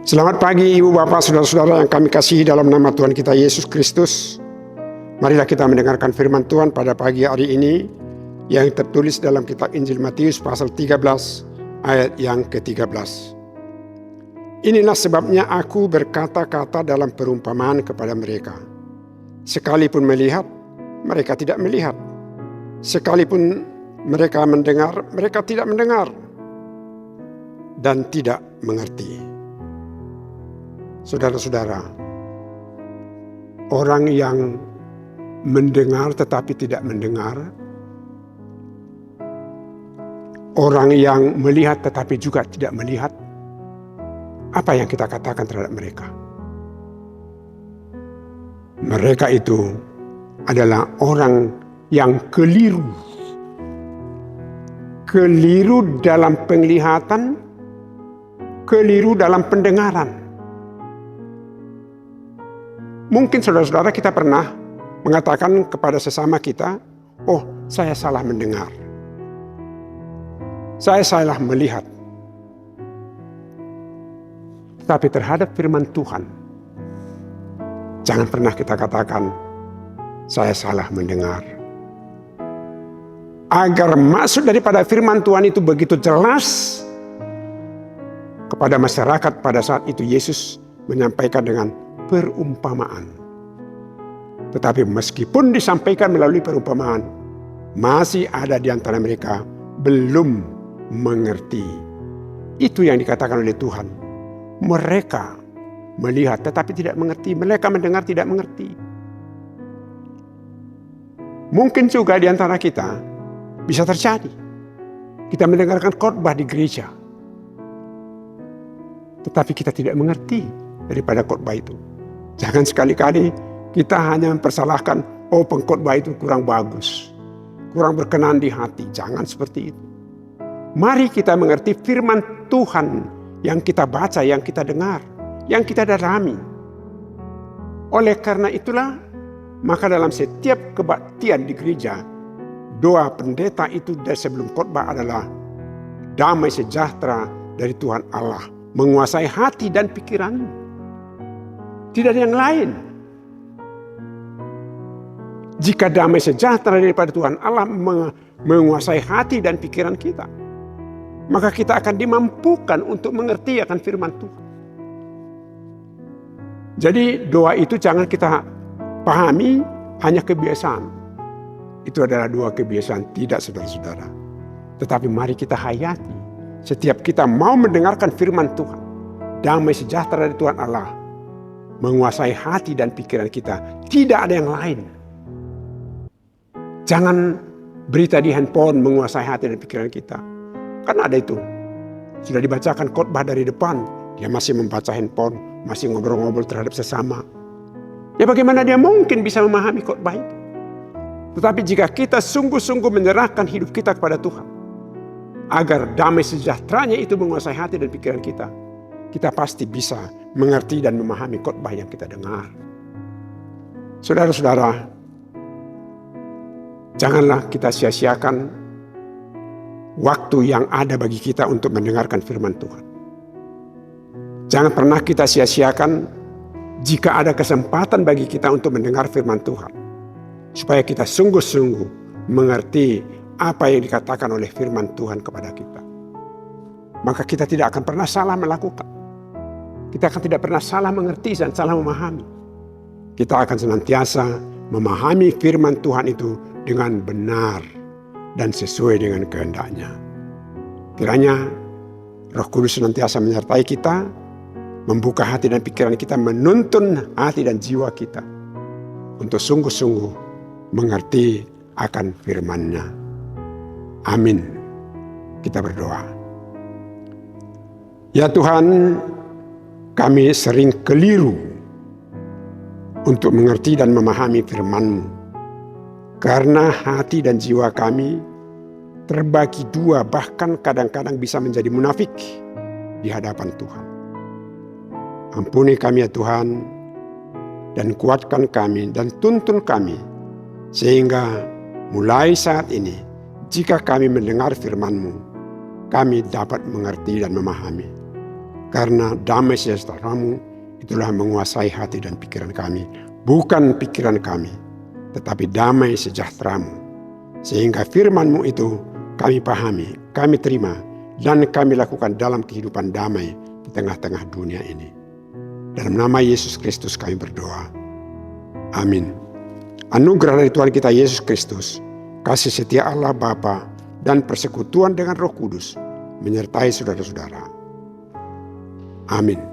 Selamat pagi Ibu Bapak Saudara-saudara yang kami kasihi dalam nama Tuhan kita Yesus Kristus. Marilah kita mendengarkan firman Tuhan pada pagi hari ini yang tertulis dalam kitab Injil Matius pasal 13 ayat yang ke-13. Inilah sebabnya aku berkata-kata dalam perumpamaan kepada mereka. Sekalipun melihat, mereka tidak melihat. Sekalipun mereka mendengar, mereka tidak mendengar dan tidak mengerti. Saudara-saudara, orang yang mendengar tetapi tidak mendengar, orang yang melihat tetapi juga tidak melihat, apa yang kita katakan terhadap mereka? Mereka itu adalah orang yang keliru. Keliru dalam penglihatan, keliru dalam pendengaran. Mungkin saudara-saudara kita pernah mengatakan kepada sesama kita, oh saya salah mendengar. Saya salah melihat. Tetapi terhadap firman Tuhan, jangan pernah kita katakan, saya salah mendengar. Agar maksud daripada firman Tuhan itu begitu jelas kepada masyarakat pada saat itu Yesus menyampaikan dengan perumpamaan. Tetapi meskipun disampaikan melalui perumpamaan, masih ada di antara mereka belum mengerti. Itu yang dikatakan oleh Tuhan. Mereka melihat tetapi tidak mengerti. Mereka mendengar tidak mengerti. Mungkin juga di antara kita bisa terjadi. Kita mendengarkan khotbah di gereja, tetapi kita tidak mengerti daripada khotbah itu. Jangan sekali-kali kita hanya mempersalahkan, oh pengkhotbah itu kurang bagus, kurang berkenan di hati. Jangan seperti itu. Mari kita mengerti firman Tuhan yang kita baca, yang kita dengar, yang kita dalami. Oleh karena itulah, maka dalam setiap kebaktian di gereja, doa pendeta itu dari sebelum khotbah adalah damai sejahtera dari Tuhan Allah menguasai hati dan pikiranmu. Tidak ada yang lain. Jika damai sejahtera daripada Tuhan Allah menguasai hati dan pikiran kita, maka kita akan dimampukan untuk mengerti akan firman Tuhan. Jadi doa itu jangan kita pahami hanya kebiasaan. Itu adalah dua kebiasaan, tidak saudara-saudara. Tetapi mari kita hayati. Setiap kita mau mendengarkan firman Tuhan, damai sejahtera dari Tuhan Allah menguasai hati dan pikiran kita. Tidak ada yang lain. Jangan berita di handphone menguasai hati dan pikiran kita. Kan ada itu. Sudah dibacakan khotbah dari depan, dia masih membaca handphone, masih ngobrol-ngobrol terhadap sesama. Ya bagaimana dia mungkin bisa memahami khotbah itu? Tetapi jika kita sungguh-sungguh menyerahkan hidup kita kepada Tuhan, agar damai sejahteranya itu menguasai hati dan pikiran kita, kita pasti bisa mengerti dan memahami khotbah yang kita dengar. Saudara-saudara, janganlah kita sia-siakan waktu yang ada bagi kita untuk mendengarkan firman Tuhan. Jangan pernah kita sia-siakan jika ada kesempatan bagi kita untuk mendengar firman Tuhan, supaya kita sungguh-sungguh mengerti apa yang dikatakan oleh firman Tuhan kepada kita. Maka kita tidak akan pernah salah melakukan. Kita akan tidak pernah salah mengerti dan salah memahami. Kita akan senantiasa memahami firman Tuhan itu dengan benar dan sesuai dengan kehendaknya. Kiranya Roh Kudus senantiasa menyertai kita, membuka hati dan pikiran kita, menuntun hati dan jiwa kita untuk sungguh-sungguh mengerti akan firman-Nya. Amin. Kita berdoa. Ya Tuhan, kami sering keliru untuk mengerti dan memahami firman-Mu. Karena hati dan jiwa kami terbagi dua, bahkan kadang-kadang bisa menjadi munafik di hadapan Tuhan. Ampuni kami ya Tuhan, dan kuatkan kami dan tuntun kami, sehingga mulai saat ini, jika kami mendengar firman-Mu, kami dapat mengerti dan memahami. Karena damai sejahtera-Mu itulah menguasai hati dan pikiran kami. Bukan pikiran kami, tetapi damai sejahtera-Mu. Sehingga firman-Mu itu kami pahami, kami terima, dan kami lakukan dalam kehidupan damai di tengah-tengah dunia ini. Dalam nama Yesus Kristus kami berdoa. Amin. Anugerah dari Tuhan kita Yesus Kristus, kasih setia Allah Bapa, dan persekutuan dengan Roh Kudus menyertai saudara-saudara. Amin.